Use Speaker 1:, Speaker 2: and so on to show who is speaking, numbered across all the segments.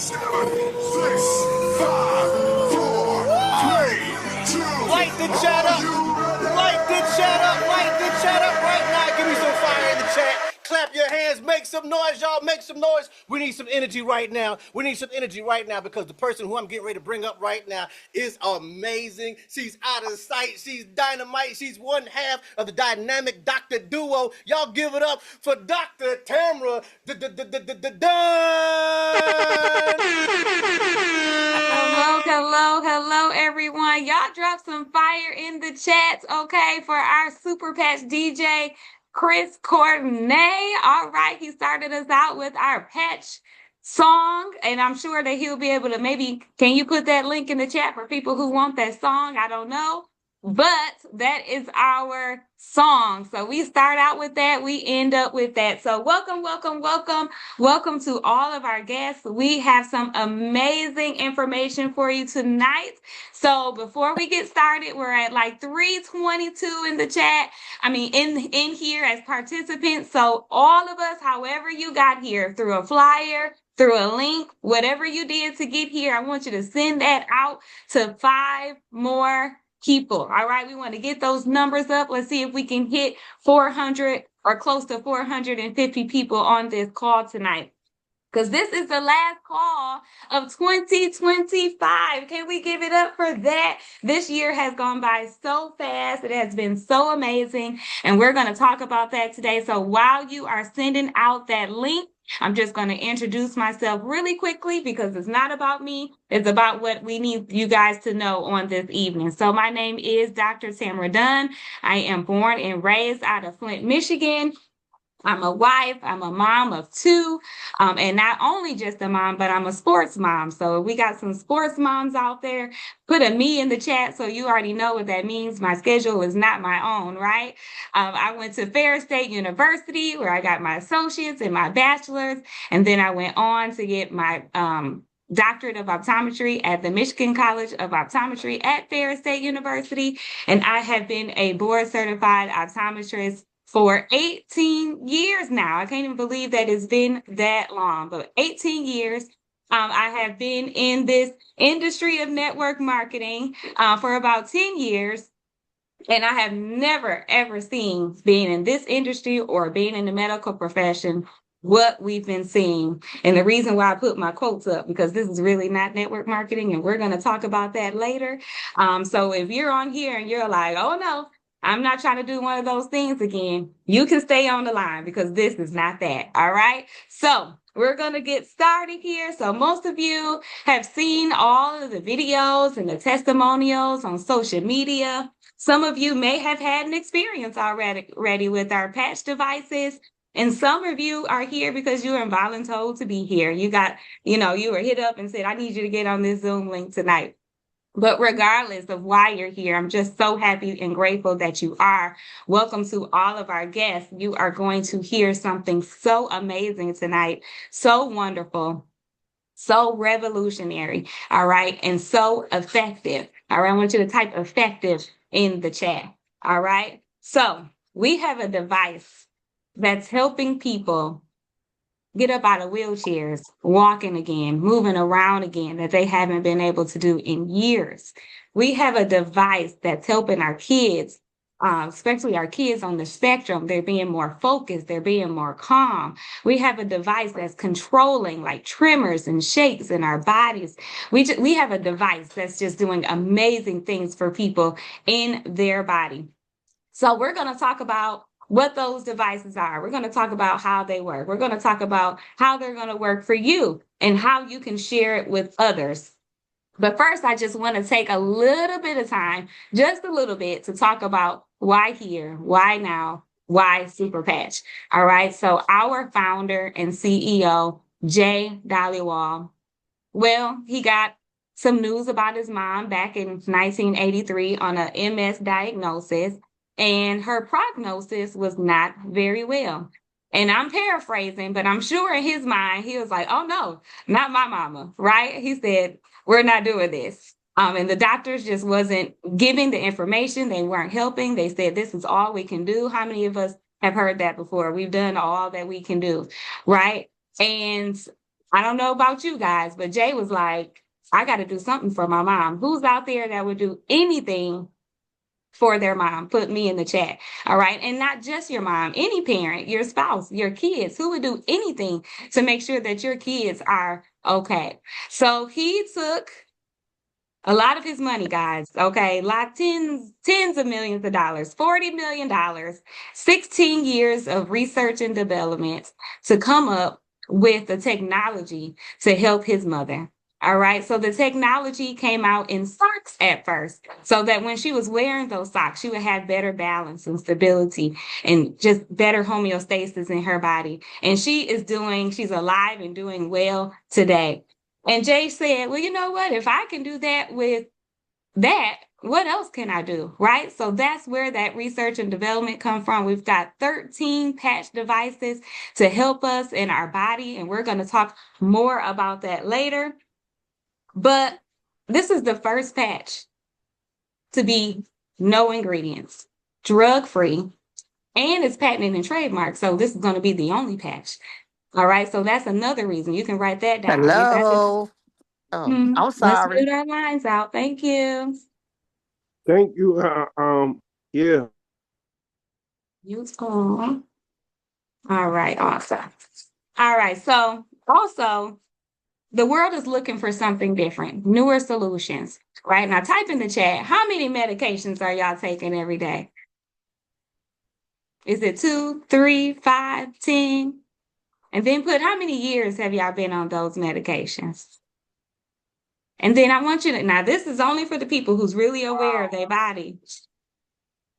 Speaker 1: Light the chat up. Light the chat up. Light the chat up right now. Give me some fire in the chat. Clap your hands. Make some noise, y'all. Make some noise. We need some energy right now. We need some energy right now because the person who I'm getting ready to bring up right now is amazing. She's out of sight. She's dynamite. She's one half of the dynamic Dr. Duo. Y'all give it up for Dr. Tamra Dunn.
Speaker 2: Hello, everyone. Y'all drop some fire in the chats, okay, for our Superpatch DJ, Chris Cornet. All right, he started us out with our patch song, and I'm sure that he'll be able to can you put that link in the chat for people who want that song? I don't know. But that is our song. So we start out with that. We end up with that. So welcome to all of our guests. We have some amazing information for you tonight. So before we get started, we're at like 322 in the chat. In here as participants. So all of us, however you got here, through a flyer, through a link, whatever you did to get here, I want you to send that out to 5 more people. All right, we want to get those numbers up. Let's see if we can hit 400 or close to 450 people on this call tonight, because this is the last call of 2025. Can we give it up for that? This year has gone by so fast. It has been so amazing, and we're going to talk about that today. So while you are sending out that link, I'm just going to introduce myself really quickly because it's not about me. It's about what we need you guys to know on this evening. So my name is Dr. Tamra Dunn. I am born and raised out of Flint, Michigan. I'm a wife, I'm a mom of 2, and not only just a mom, but I'm a sports mom. So we got some sports moms out there. Put a me in the chat so you already know what that means. My schedule is not my own, right? I went to Ferris State University where I got my associates and my bachelor's, and then I went on to get my doctorate of optometry at the Michigan College of Optometry at Ferris State University, and I have been a board certified optometrist for 18 years now. I can't even believe that it's been that long, but 18 years. I have been in this industry of network marketing for about 10 years. And I have never, ever seen, being in this industry or being in the medical profession, what we've been seeing. And the reason why I put my quotes up, because this is really not network marketing, and we're going to talk about that later. So if you're on here and you're like, oh no, I'm not trying to do one of those things again, you can stay on the line because this is not that. All right. So we're going to get started here. So most of you have seen all of the videos and the testimonials on social media. Some of you may have had an experience already with our patch devices. And some of you are here because you were voluntold to be here. You were hit up and said, I need you to get on this Zoom link tonight. But regardless of why you're here, I'm just so happy and grateful that you are. Welcome to all of our guests. You are going to hear something so amazing tonight, so wonderful, so revolutionary, all right, and so effective. All right, I want you to type effective in the chat, all right? So we have a device that's helping people get up out of wheelchairs, walking again, moving around again, that they haven't been able to do in years. We have a device that's helping our kids, especially our kids on the spectrum. They're being more focused. They're being more calm. We have a device that's controlling like tremors and shakes in our bodies. We have a device that's just doing amazing things for people in their body. So we're going to talk about what those devices are. We're going to talk about how they work. We're going to talk about how they're going to work for you and how you can share it with others. But first, I just want to take a little bit of time, just a little bit, to talk about why here, why now, why Superpatch. All right. So our founder and CEO, Jay Dhaliwal, well, he got some news about his mom back in 1983 on a MS diagnosis. And her prognosis was not very well. And I'm paraphrasing, but I'm sure in his mind, he was like, oh no, not my mama, right? He said, we're not doing this. And the doctors just wasn't giving the information. They weren't helping. They said, this is all we can do. How many of us have heard that before? We've done all that we can do, right? And I don't know about you guys, but Jay was like, I got to do something for my mom. Who's out there that would do anything for their mom? Put me in the chat. All right. And not just your mom, any parent, your spouse, your kids, who would do anything to make sure that your kids are okay. So he took a lot of his money, guys. Okay. Like tens of millions of dollars, $40 million, 16 years of research and development to come up with the technology to help his mother. All right. So the technology came out in socks at first, so that when she was wearing those socks, she would have better balance and stability and just better homeostasis in her body. And she's alive and doing well today. And Jay said, well, you know what? If I can do that with that, what else can I do? Right. So that's where that research and development come from. We've got 13 patch devices to help us in our body. And we're going to talk more about that later. But this is the first patch to be no ingredients, drug-free, and it's patented and trademarked. So this is going to be the only patch. All right. So that's another reason. You can write that down.
Speaker 3: Hello. Oh, I'm
Speaker 2: Let's
Speaker 3: sorry.
Speaker 2: mute our lines out. Thank you.
Speaker 1: Thank you. Yeah.
Speaker 2: Use on. All right. Awesome. All right. So also, the world is looking for something different, newer solutions, right? Now type in the chat, how many medications are y'all taking every day? Is it 2, 3, 5, 10? And then put how many years have y'all been on those medications? And then I want you to, now this is only for the people who's really aware of their body,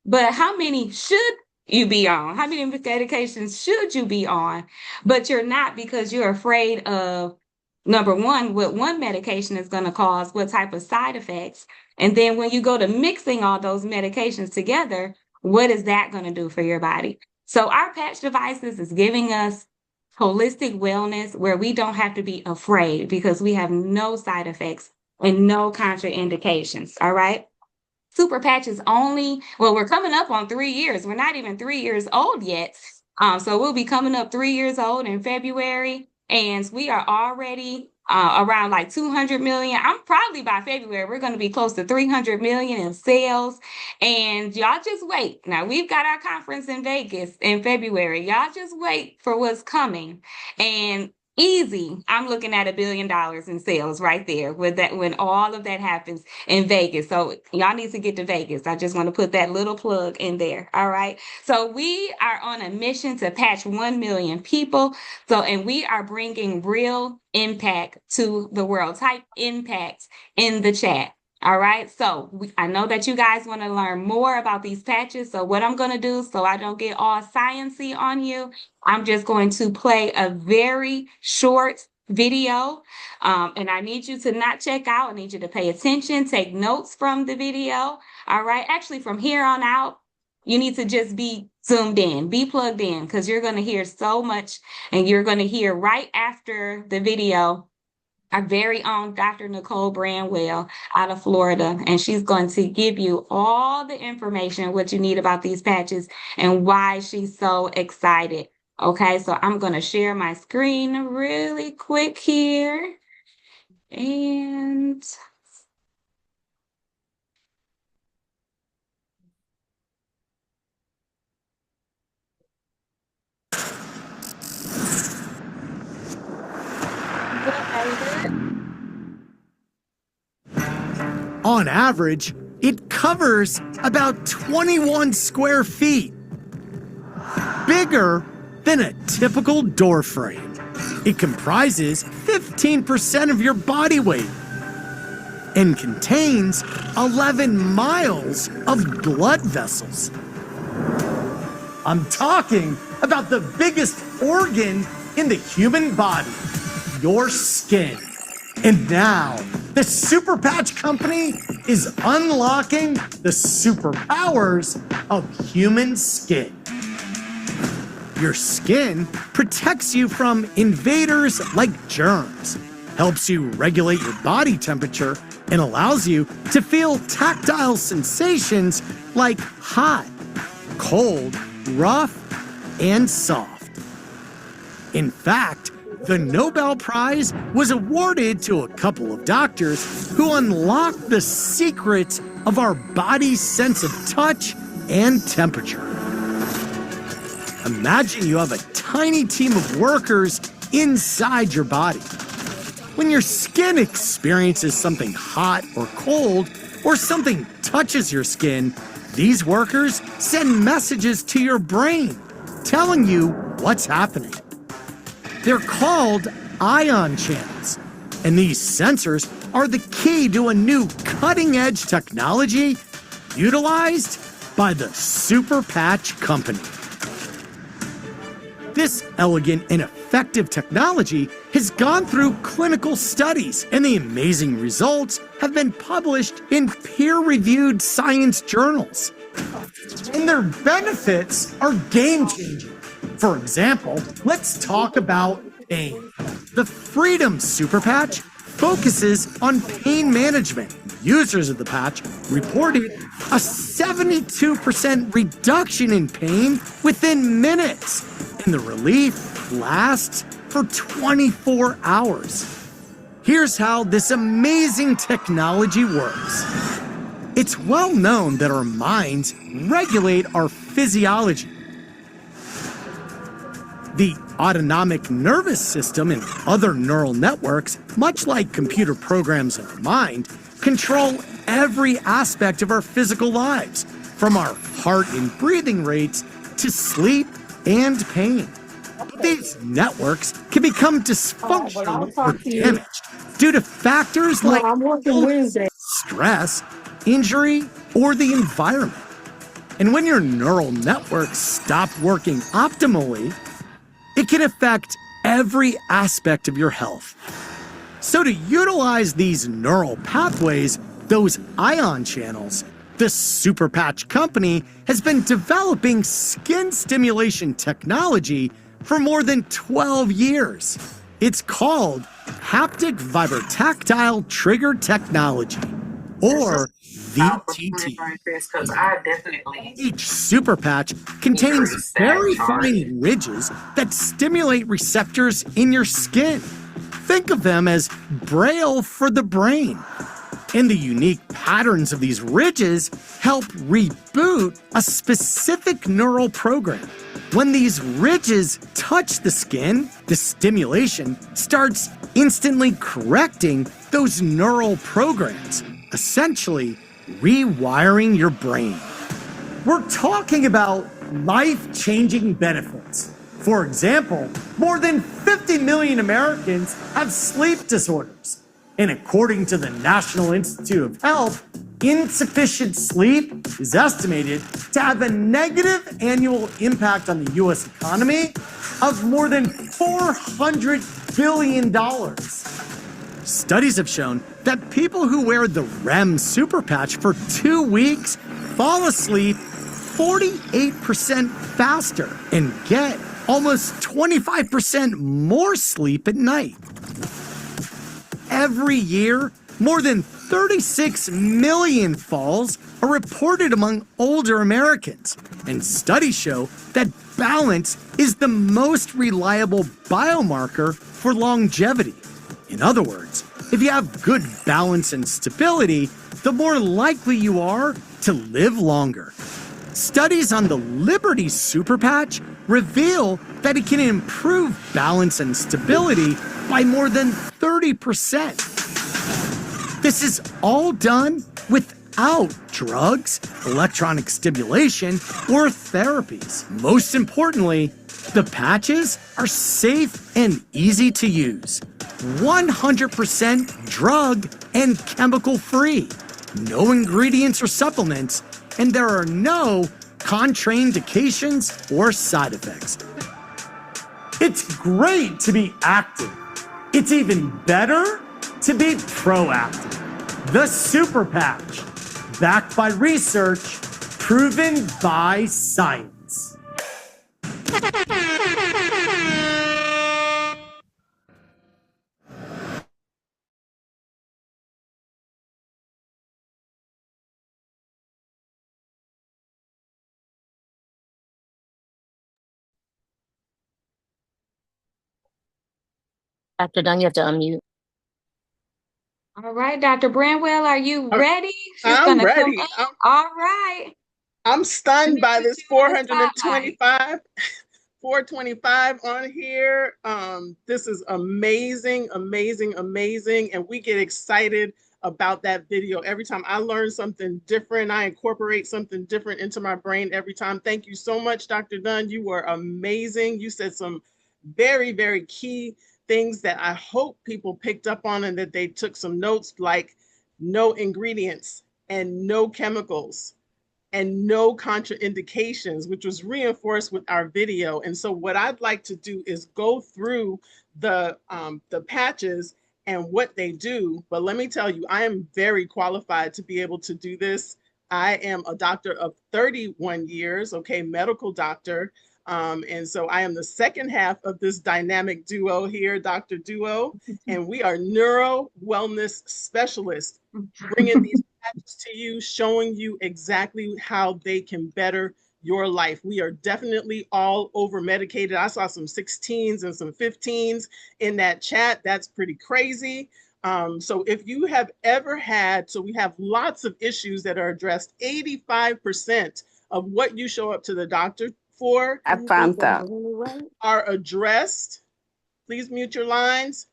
Speaker 2: but how many should you be on? How many medications should you be on? But you're not, because you're afraid of, number one, what one medication is going to cause, what type of side effects. And then when you go to mixing all those medications together, what is that going to do for your body? So our patch devices is giving us holistic wellness where we don't have to be afraid because we have no side effects and no contraindications. All right. Superpatch is only, well, we're coming up on 3 years. We're not even 3 years old yet. So we'll be coming up 3 years old in February. And we are already around like 200 million. I'm probably by February, we're going to be close to 300 million in sales. And y'all just wait. Now we've got our conference in Vegas in February. Y'all just wait for what's coming. And easy, I'm looking at $1 billion in sales right there with that when all of that happens in Vegas. So y'all need to get to Vegas. I just want to put that little plug in there. All right. So we are on a mission to patch 1 million people. So, and we are bringing real impact to the world. Type impact in the chat. All right. So I know that you guys want to learn more about these patches. So what I'm going to do, so I don't get all sciencey on you, I'm just going to play a very short video. And I need you to not check out. I need you to pay attention, take notes from the video. All right. Actually, from here on out, you need to just be zoomed in, be plugged in, because you're going to hear so much, and you're going to hear right after the video our very own Dr. Nicole Brandwell out of Florida, and she's going to give you all the information, what you need about these patches and why she's so excited. Okay, so I'm going to share my screen really quick here. And
Speaker 4: on average, it covers about 21 square feet, bigger than a typical door frame. It comprises 15% of your body weight and contains 11 miles of blood vessels. I'm talking about the biggest organ in the human body, your skin. And now, the Superpatch Company is unlocking the superpowers of human skin. Your skin protects you from invaders like germs, helps you regulate your body temperature, and allows you to feel tactile sensations like hot, cold, rough, and soft. In fact, The Nobel Prize was awarded to a couple of doctors who unlocked the secrets of our body's sense of touch and temperature. Imagine you have a tiny team of workers inside your body. When your skin experiences something hot or cold, or something touches your skin, these workers send messages to your brain telling you what's happening. They're called ion channels, and these sensors are the key to a new cutting-edge technology utilized by the Superpatch company. This elegant and effective technology has gone through clinical studies, and the amazing results have been published in peer-reviewed science journals. And their benefits are game-changing. For example, let's talk about pain. The Freedom Superpatch focuses on pain management. Users of the patch reported a 72% reduction in pain within minutes, and the relief lasts for 24 hours. Here's how this amazing technology works. It's well known that our minds regulate our physiology. The autonomic nervous system and other neural networks, much like computer programs in our mind, control every aspect of our physical lives, from our heart and breathing rates to sleep and pain. These networks can become dysfunctional or damaged due to factors like stress, injury, or the environment. And when your neural networks stop working optimally, it can affect every aspect of your health. So to utilize these neural pathways, those ion channels, the Superpatch company has been developing skin stimulation technology for more than 12 years. It's called Haptic Vibrotactile Trigger Technology, or VTT. Each Superpatch contains very fine ridges that stimulate receptors in your skin. Think of them as braille for the brain. And the unique patterns of these ridges help reboot a specific neural program. When these ridges touch the skin, the stimulation starts instantly correcting those neural programs, essentially rewiring your brain. We're talking about life-changing benefits. For example, more than 50 million Americans have sleep disorders. And according to the National Institute of Health, insufficient sleep is estimated to have a negative annual impact on the U.S. economy of more than $400 billion. Studies have shown that people who wear the REM Superpatch for 2 weeks fall asleep 48% faster and get almost 25% more sleep at night. Every year, more than 36 million falls are reported among older Americans, and studies show that balance is the most reliable biomarker for longevity. In other words, if you have good balance and stability, the more likely you are to live longer. Studies on the Liberty Superpatch reveal that it can improve balance and stability by more than 30%. This is all done without drugs, electronic stimulation, or therapies. Most importantly, the patches are safe and easy to use. 100% drug and chemical free. No ingredients or supplements, and there are no contraindications or side effects. It's great to be active. It's even better to be proactive. The Superpatch, backed by research, proven by science.
Speaker 3: Dr. Dunn, you have to unmute.
Speaker 2: All right, Dr. Branwell, are you ready? She's
Speaker 5: I'm
Speaker 2: gonna come
Speaker 5: ready.
Speaker 2: up. All right.
Speaker 5: I'm stunned by
Speaker 2: Put
Speaker 5: this
Speaker 2: you in the spotlight.
Speaker 5: 425 on here. This is amazing, amazing, amazing. And we get excited about that video. Every time I learn something different, I incorporate something different into my brain every time. Thank you so much, Dr. Dunn. You were amazing. You said some very, very key things that I hope people picked up on and that they took some notes, like no ingredients and no chemicals and no contraindications, which was reinforced with our video. And so what I'd like to do is go through the patches and what they do. But let me tell you, I am very qualified to be able to do this. I am a doctor of 31 years, okay, medical doctor. And so I am the second half of this dynamic duo here, Dr. Duo, and we are neuro wellness specialists, bringing these patches to you, showing you exactly how they can better your life. We are definitely all over medicated. I saw some 16s and some 15s in that chat. That's pretty crazy. So if you have ever had, so we have lots of issues that are addressed. 85% of what you show up to the doctor for
Speaker 6: I found that.
Speaker 5: are addressed. Please mute your lines.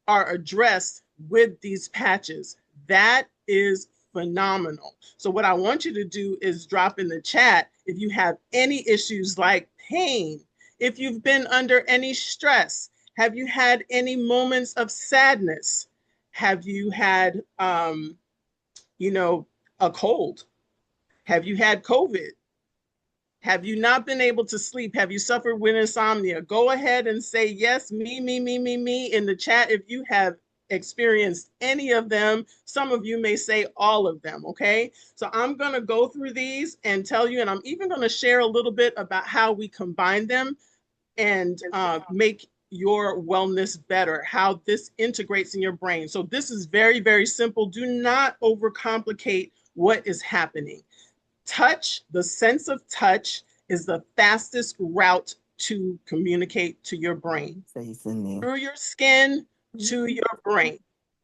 Speaker 5: Are addressed with these patches. That is phenomenal. So what I want you to do is drop in the chat if you have any issues like pain, if you've been under any stress, have you had any moments of sadness? Have you had, a cold? Have you had COVID? Have you not been able to sleep? Have you suffered with insomnia? Go ahead and say yes, me in the chat if you have experienced any of them. Some of you may say all of them, okay? So I'm gonna go through these and tell you, and I'm even gonna share a little bit about how we combine them and make your wellness better, how this integrates in your brain. So this is very, very simple. Do not overcomplicate what is happening. Touch, the sense of touch, is the fastest route to communicate to your brain. Through your skin to your brain.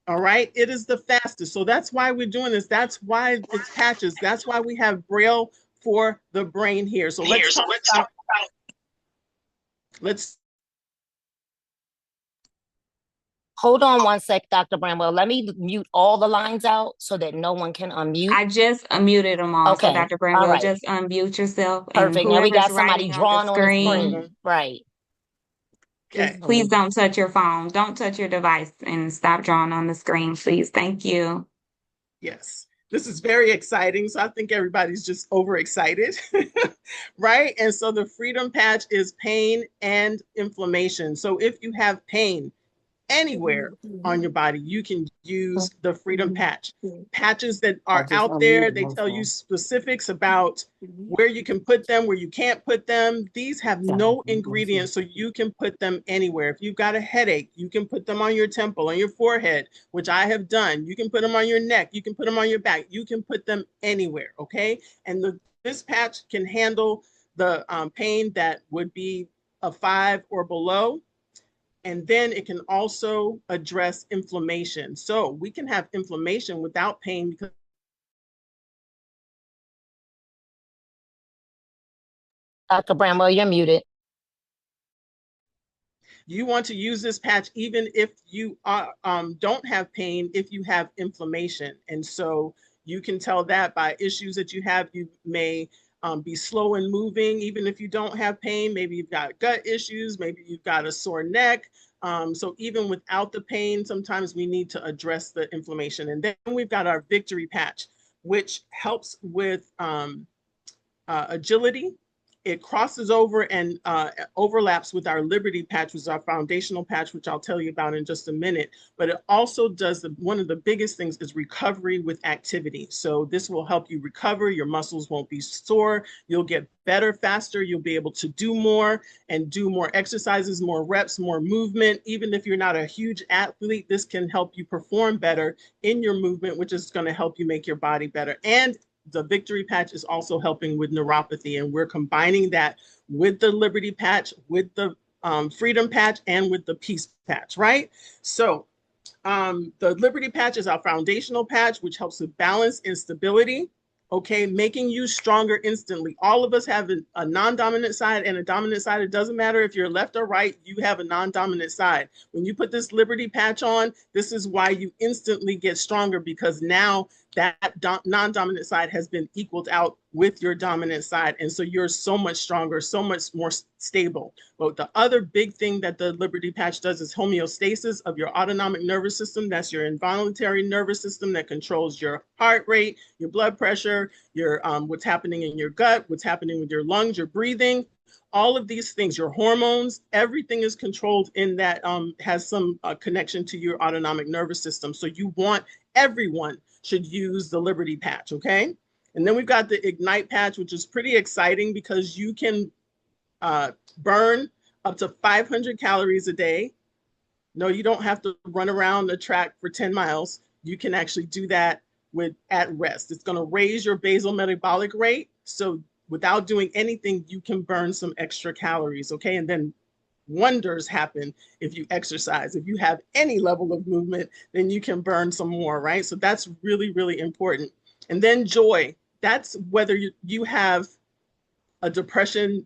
Speaker 5: All right. It is the fastest. So that's why we're doing this. That's why it's patches. That's why we have Braille for the brain here. So let's talk about.
Speaker 3: Hold on one sec, Dr. Bramwell. Let me mute all the lines out so that no one can unmute.
Speaker 2: I just unmuted them all.
Speaker 3: Okay.
Speaker 2: So Dr. Branwell,
Speaker 3: Right.
Speaker 2: just unmute yourself.
Speaker 3: Perfect.
Speaker 2: And
Speaker 3: now we got
Speaker 2: whoever's
Speaker 3: somebody
Speaker 2: writing
Speaker 3: drawn on the
Speaker 2: screen,
Speaker 3: screen. Right.
Speaker 5: Okay.
Speaker 2: Please don't touch your phone. Don't touch your device and stop drawing on the screen, please. Thank you.
Speaker 5: Yes. This is very exciting. So I think everybody's just overexcited, right? And so the Freedom Patch is pain and inflammation. So if you have pain anywhere on your body, you can use the Freedom Patch. Patches that are out there, they tell you specifics about where you can put them, where you can't put them. These have no ingredients, so you can put them anywhere. If you've got a headache, you can put them on your temple, on your forehead, which I have done. You can put them on your neck, you can put them on your back, you can put them anywhere, okay? And this patch can handle the pain that would be a 5 or below. And then it can also address inflammation. So we can have inflammation without pain because
Speaker 3: Dr. Bramwell, you're muted.
Speaker 5: you want to use this patch even if you don't have pain, if you have inflammation. And so you can tell that by issues that you have. You may be slow in moving, even if you don't have pain. Maybe you've got gut issues, maybe you've got a sore neck. So even without the pain, sometimes we need to address the inflammation. And then we've got our Victory Patch, which helps with agility. It crosses over and overlaps with our Liberty Patch, which is our foundational patch, which I'll tell you about in just a minute. But it also does one of the biggest things is recovery with activity. So this will help you recover. Your muscles won't be sore. You'll get better faster. You'll be able to do more and do more exercises, more reps, more movement. Even if you're not a huge athlete, this can help you perform better in your movement, which is going to help you make your body better. And the Victory Patch is also helping with neuropathy, and we're combining that with the Liberty Patch, with the Freedom Patch and with the Peace Patch, right? So the Liberty Patch is our foundational patch, which helps with balance and stability, okay, making you stronger instantly. All of us have a non-dominant side and a dominant side. It doesn't matter if you're left or right, you have a non-dominant side. When you put this Liberty Patch on, this is why you instantly get stronger, because now that non-dominant side has been equaled out with your dominant side. And so you're so much stronger, so much more stable. But the other big thing that the Liberty Patch does is homeostasis of your autonomic nervous system. That's your involuntary nervous system that controls your heart rate, your blood pressure, your what's happening in your gut, what's happening with your lungs, your breathing. All of these things, your hormones, everything is controlled in that, has some connection to your autonomic nervous system. So you want, everyone should use the Liberty Patch, okay? And then we've got the Ignite Patch, which is pretty exciting because you can burn up to 500 calories a day. No, you don't have to run around the track for 10 miles. You can actually do that at rest. It's gonna raise your basal metabolic rate. So without doing anything, you can burn some extra calories, okay? And then wonders happen if you exercise. If you have any level of movement, then you can burn some more, right? So that's really, really important. And then joy, that's whether you have a depression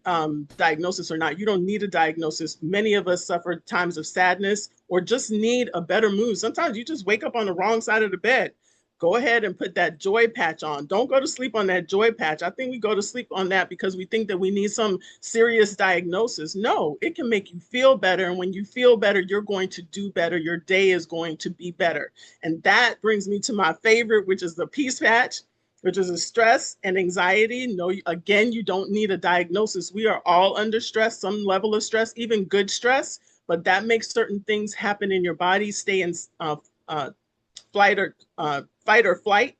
Speaker 5: diagnosis or not. You don't need a diagnosis. Many of us suffer times of sadness or just need a better mood. Sometimes you just wake up on the wrong side of the bed. Go ahead and put that joy patch on. Don't go to sleep on that joy patch. I think we go to sleep on that because we think that we need some serious diagnosis. No, it can make you feel better. And when you feel better, you're going to do better. Your day is going to be better. And that brings me to my favorite, which is the Peace Patch, which is a stress and anxiety. No, again, you don't need a diagnosis. We are all under stress, some level of stress, even good stress, but that makes certain things happen in your body, stay in fight or flight.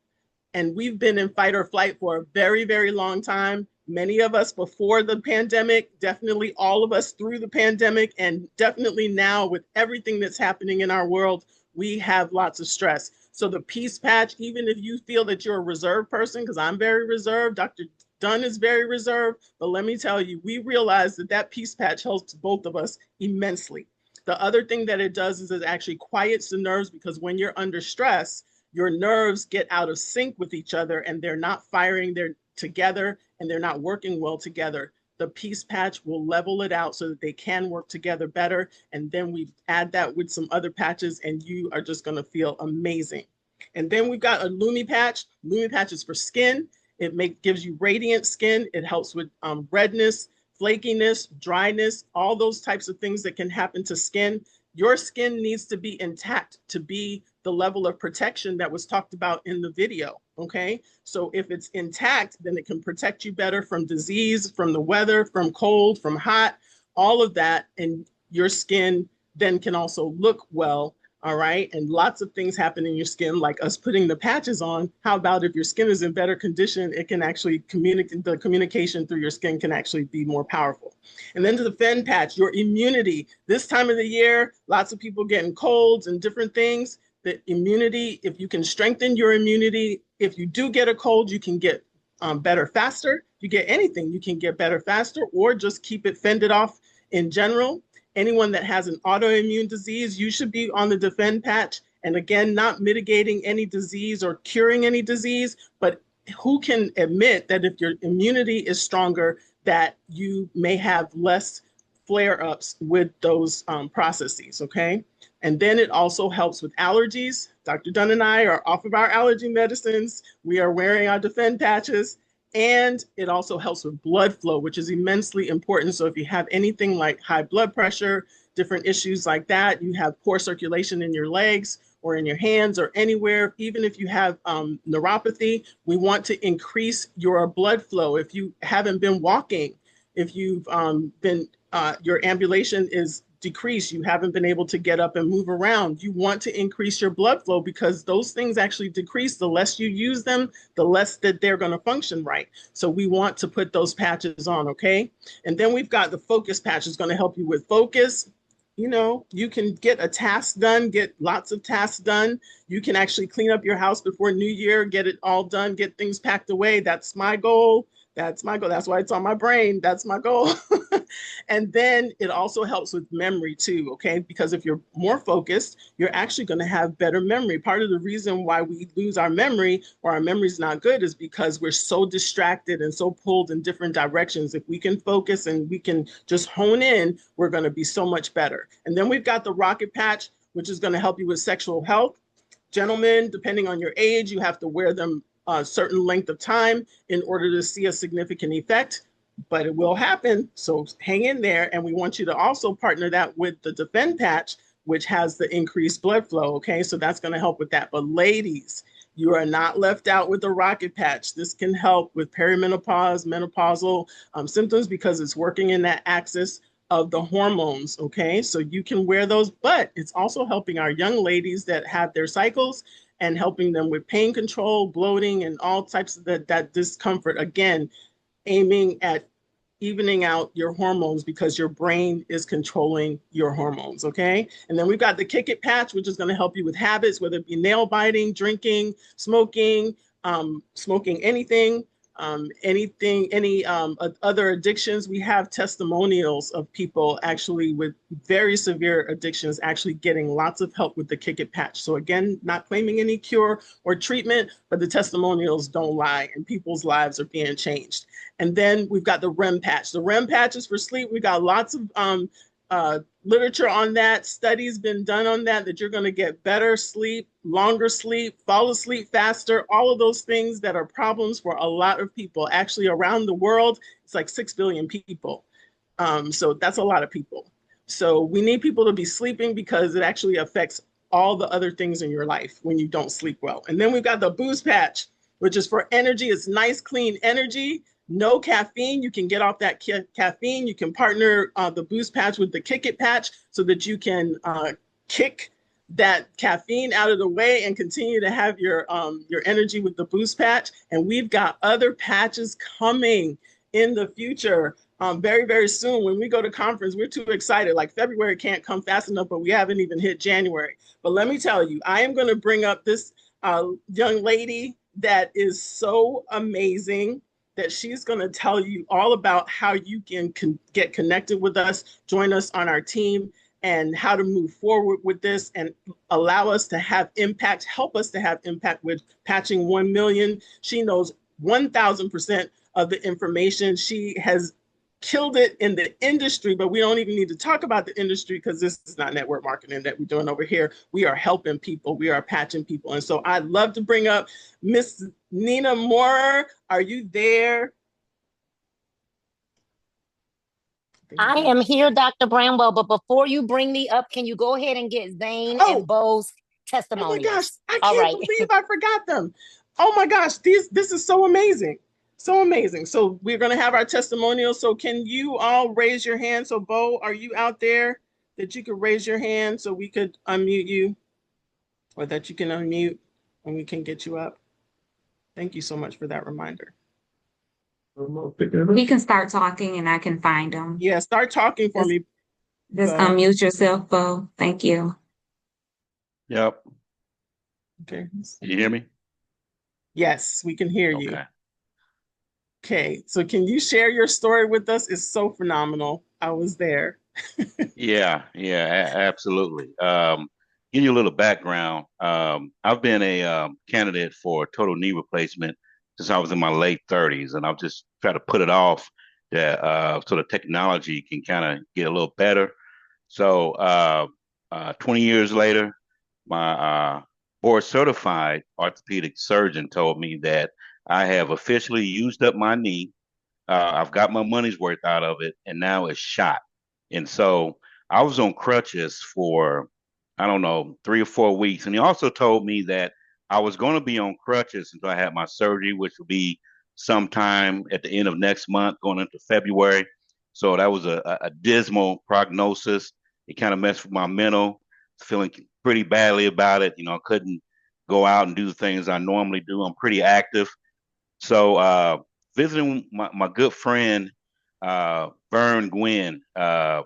Speaker 5: And we've been in fight or flight for a very, very long time. Many of us before the pandemic, definitely all of us through the pandemic, and definitely now with everything that's happening in our world, we have lots of stress. So the Peace Patch, even if you feel that you're a reserved person, because I'm very reserved, Dr. Dunn is very reserved, but let me tell you, we realize that that Peace Patch helps both of us immensely. The other thing that it does is it actually quiets the nerves, because when you're under stress, your nerves get out of sync with each other and they're not firing together and they're not working well together. The Peace Patch will level it out so that they can work together better. And then we add that with some other patches and you are just gonna feel amazing. And then we've got a Lumi Patch. Lumi Patch is for skin. It gives you radiant skin. It helps with redness, flakiness, dryness, all those types of things that can happen to skin. Your skin needs to be intact to be the level of protection that was talked about in the video, okay? So if it's intact, then it can protect you better from disease, from the weather, from cold, from hot, all of that, and your skin then can also look well, all right? And lots of things happen in your skin, like us putting the patches on. How about if your skin is in better condition, it can actually the communication through your skin can actually be more powerful. And then to the Defend Patch, your immunity. This time of the year, lots of people getting colds and different things. The immunity, if you can strengthen your immunity, if you do get a cold, you can get better faster. If you get anything, you can get better faster, or just keep it fended off in general. Anyone that has an autoimmune disease, you should be on the Defend Patch. And again, not mitigating any disease or curing any disease, but who can admit that if your immunity is stronger, that you may have less flare-ups with those processes, okay? And then it also helps with allergies. Dr. Dunn and I are off of our allergy medicines. We are wearing our Defend Patches. And it also helps with blood flow, which is immensely important. So if you have anything like high blood pressure, different issues like that, you have poor circulation in your legs or in your hands or anywhere, even if you have neuropathy, we want to increase your blood flow. If you haven't been walking, if you've your ambulation is decreased, you haven't been able to get up and move around, you want to increase your blood flow, because those things actually decrease. The less you use them, the less that they're going to function right. So we want to put those patches on, okay? And then we've got the Focus Patch. Is going to help you with focus. You know, you can get a task done, get lots of tasks done. You can actually clean up your house before New Year, get it all done, get things packed away. That's my goal. That's my goal. That's why it's on my brain. That's my goal. And then it also helps with memory too, okay? Because if you're more focused, you're actually going to have better memory. Part of the reason why we lose our memory or our memory's not good is because we're so distracted and so pulled in different directions. If we can focus and we can just hone in, we're going to be so much better. And then we've got the rocket patch, which is going to help you with sexual health. Gentlemen, depending on your age, you have to wear them a certain length of time in order to see a significant effect, but it will happen. So hang in there. And we want you to also partner that with the Defend patch, which has the increased blood flow. Okay, so that's going to help with that. But ladies, you are not left out with the rocket patch. This can help with perimenopause, menopausal symptoms because it's working in that axis of the hormones. Okay, so you can wear those, but it's also helping our young ladies that have their cycles and helping them with pain control, bloating, and all types of that discomfort. Again, aiming at evening out your hormones because your brain is controlling your hormones, okay? And then we've got the Kick It patch, which is going to help you with habits, whether it be nail biting, drinking, smoking anything, any other addictions. We have testimonials of people actually with very severe addictions actually getting lots of help with the Kick It patch. So again, not claiming any cure or treatment, but the testimonials don't lie and people's lives are being changed. And then we've got the REM patch. The REM patch is for sleep. We got lots of literature on that. Studies been done on that you're going to get better sleep, longer sleep, fall asleep faster, all of those things that are problems for a lot of people. Actually, around the world, it's like 6 billion people. So that's a lot of people. So we need people to be sleeping because it actually affects all the other things in your life when you don't sleep well. And then we've got the Boost patch, which is for energy. It's nice, clean energy. No caffeine. You can get off that caffeine. You can partner the Boost patch with the Kick It patch so that you can kick that caffeine out of the way and continue to have your energy with the Boost patch. And we've got other patches coming in the future very, very soon. When we go to conference, we're too excited. Like February can't come fast enough, but we haven't even hit January. But let me tell you, I am going to bring up this young lady that is so amazing that she's going to tell you all about how you can get connected with us, join us on our team, and how to move forward with this and allow us to have impact, help us to have impact with patching 1 million. She knows 1,000% of the information. She has killed it in the industry, but we don't even need to talk about the industry because this is not network marketing that we're doing over here. We are helping people. We are patching people. And so I'd love to bring up Miss Nina Moorer. Are you there?
Speaker 3: I am here, Dr. Bramwell, but before you bring me up, can you go ahead and get Zane and Bo's testimonials?
Speaker 5: Oh my gosh, I
Speaker 3: All
Speaker 5: can't
Speaker 3: right.
Speaker 5: believe I forgot them. Oh my gosh, this is so amazing. So amazing. So we're going to have our testimonials. So can you all raise your hand? So Bo, are you out there that you could raise your hand so we could unmute you, or that you can unmute and we can get you up? Thank you so much for that reminder.
Speaker 2: We can start talking and I can find them.
Speaker 5: Yeah, start talking for me.
Speaker 2: Just unmute yourself, Bo. Thank you.
Speaker 6: Yep.
Speaker 5: Okay.
Speaker 6: Can you hear me?
Speaker 5: Yes, we can hear you.
Speaker 6: Okay.
Speaker 5: Okay, so can you share your story with us? It's so phenomenal. I was there.
Speaker 6: Yeah, absolutely. Give you a little background. I've been a candidate for total knee replacement since I was in my late 30s, and I've just tried to put it off that so the technology can kind of get a little better. So 20 years later, my board certified orthopedic surgeon told me that I have officially used up my knee. I've got my money's worth out of it, and now it's shot. And so I was on crutches for, I don't know, 3 or 4 weeks. And he also told me that I was going to be on crutches until I had my surgery, which will be sometime at the end of next month, going into February. So that was a dismal prognosis. It kind of messed with my mental, feeling pretty badly about it. You know, I couldn't go out and do the things I normally do. I'm pretty active. So visiting my good friend Vern Gwynn a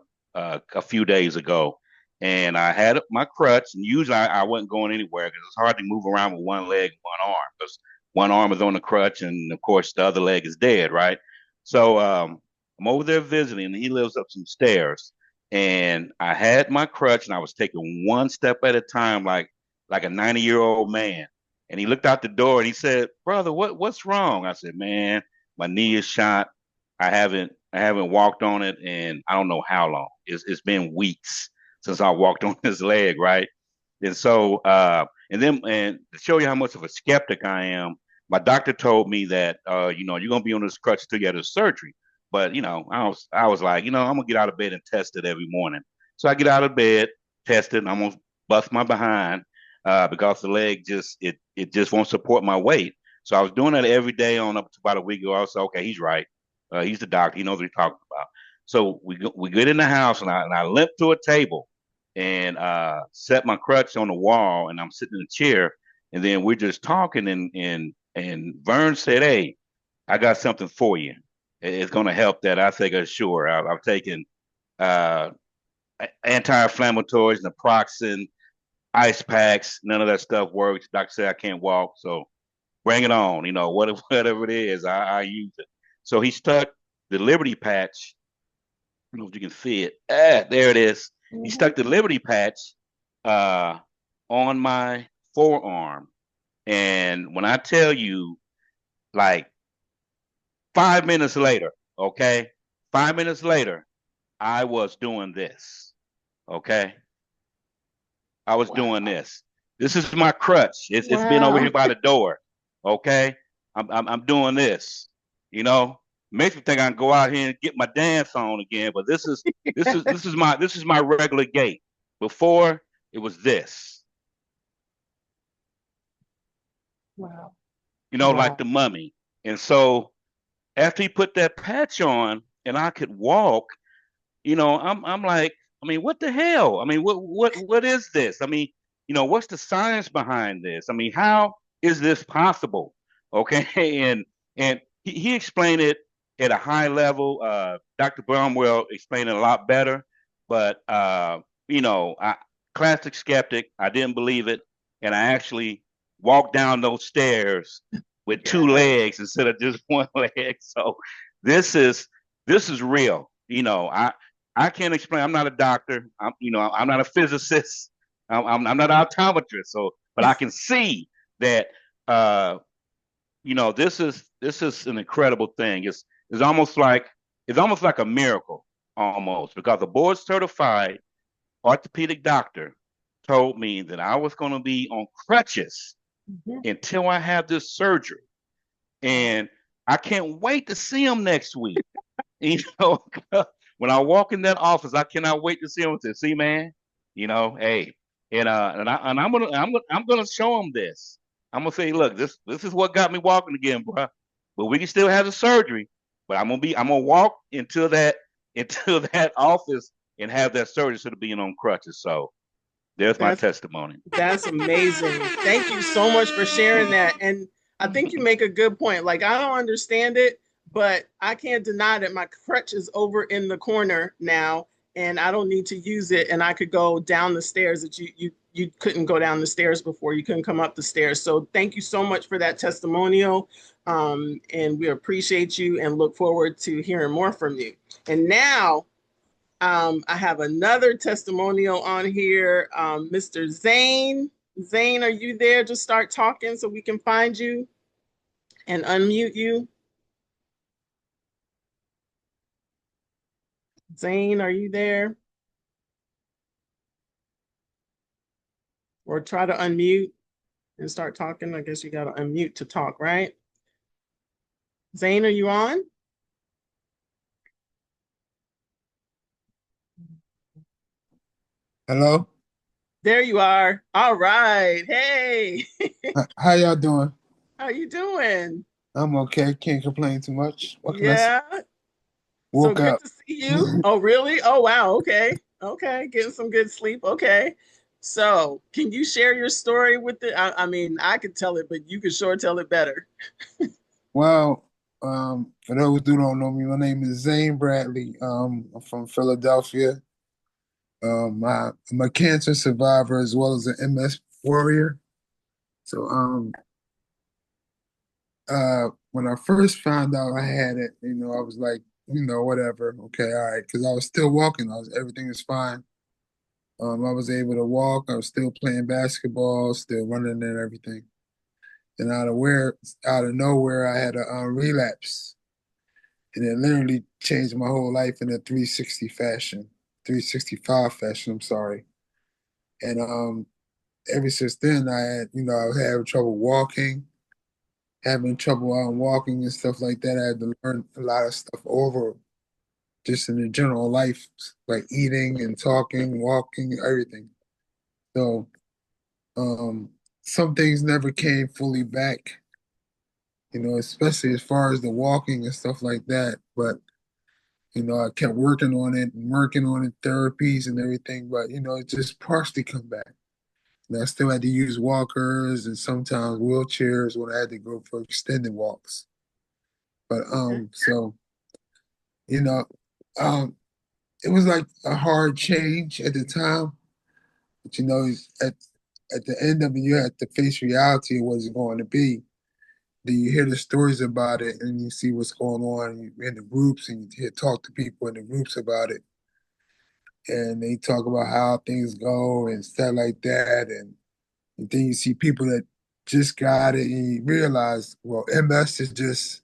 Speaker 6: few days ago, and I had my crutch, and usually I wasn't going anywhere because it's hard to move around with one leg and one arm. Because one arm is on the crutch, and of course the other leg is dead, right? So I'm over there visiting, and he lives up some stairs, and I had my crutch, and I was taking one step at a time, like a 90-year-old man. And he looked out the door and he said, "Brother, what's wrong?" I said, "Man, my knee is shot. I haven't walked on it in I don't know how long. It's been weeks since I walked on this leg, right?" And so and to show you how much of a skeptic I am, my doctor told me that you're gonna be on this crutch till you have the surgery. But I was like, I'm gonna get out of bed and test it every morning. So I get out of bed, test it, and I'm gonna bust my behind because the leg it just won't support my weight. So I was doing that every day on up to about a week ago. I was like, okay, he's right. He's the doctor. He knows what he's talking about. So we get in the house, and I limp to a table and set my crutch on the wall, and I'm sitting in a chair, and then we're just talking, and Vern said, "Hey, I got something for you. It's going to help that." I said, "Sure." I've taken uh, anti-inflammatories, naproxen, ice packs. None of that stuff works. Doctor said I can't walk, so bring it on. Whatever it is, I use it. So he stuck the Liberty patch. I don't know if you can see it. There it is. He stuck the Liberty patch uh, on my forearm. And when I tell you, like 5 minutes later, okay, 5 minutes later, I was doing this, okay? I was doing this. This is my crutch. It's been over here by the door, okay? I'm doing this, you know? Makes me think I can go out here and get my dance on again, but this is my regular gait. Before it was this,
Speaker 5: Wow.
Speaker 6: like the mummy. And so after he put that patch on and I could walk, I'm like, I mean, what the hell? I mean, what is this? I mean, what's the science behind this? I mean, how is this possible? Okay, and he explained it at a high level. Dr. Bromwell explained it a lot better, but classic skeptic. I didn't believe it, and I actually walked down those stairs with two legs instead of just one leg. So this is real. I can't explain. I'm not a doctor. I'm not a physicist. I'm not an optometrist. So, but I can see that. This is an incredible thing. It's almost like a miracle, almost, because a board certified orthopedic doctor told me that I was going to be on crutches until I have this surgery, and I can't wait to see him next week. you know, when I walk in that office, I cannot wait to see him. To see, man, hey, and I'm gonna show him this. I'm gonna say, look, this is what got me walking again, bro. But we can still have the surgery. But I'm gonna walk into that office and have that surgery instead of being on crutches. So there's my testimony.
Speaker 5: That's amazing. Thank you so much for sharing that. And I think you make a good point. Like, I don't understand it, but I can't deny that my crutch is over in the corner now, and I don't need to use it. And I could go down the stairs that you couldn't go down the stairs before. You couldn't come up the stairs. So thank you so much for that testimonial. And we appreciate you and look forward to hearing more from you. And now I have another testimonial on here. Mr. Zane. Zane, are you there? Just start talking so we can find you and unmute you. Zane, are you there? Or try to unmute and start talking. I guess you got to unmute to talk, right? Zane, are you on?
Speaker 7: Hello?
Speaker 5: There you are. All right. Hey.
Speaker 7: How y'all doing?
Speaker 5: How you doing?
Speaker 7: I'm okay. Can't complain too much. What can I say?
Speaker 5: Yeah. So
Speaker 7: Woke
Speaker 5: good
Speaker 7: up.
Speaker 5: to see you. Oh, really? Oh, wow. Okay. Okay. Getting some good sleep. Okay. So can you share your story with it? I mean, I could tell it, but you could sure tell it better.
Speaker 7: Well, for those who don't know me, my name is Zane Bradley. I'm from Philadelphia. I'm a cancer survivor as well as an MS warrior. So when I first found out I had it, I was like, whatever, okay, all right, because I was still walking. Everything was fine. I was able to walk. I was still playing basketball, still running and everything. And out of nowhere, I had a relapse, and it literally changed my whole life in a 365 fashion. I'm sorry. And ever since then, I was having trouble walking, having trouble walking and stuff like that. I had to learn a lot of stuff over just in the general life, like eating and talking, walking, everything. So some things never came fully back, especially as far as the walking and stuff like that. But I kept working on it and working on it, therapies and everything. But it just partially come back. And I still had to use walkers and sometimes wheelchairs when I had to go for extended walks. But so you know, um, it was like a hard change at the time. But at the end of it, you had to face reality of what it's going to be. Then you hear the stories about it and you see what's going on in the groups and you talk to people in the groups about it. And they talk about how things go and stuff like that. And then you see people that just got it and you realize, well, MS is just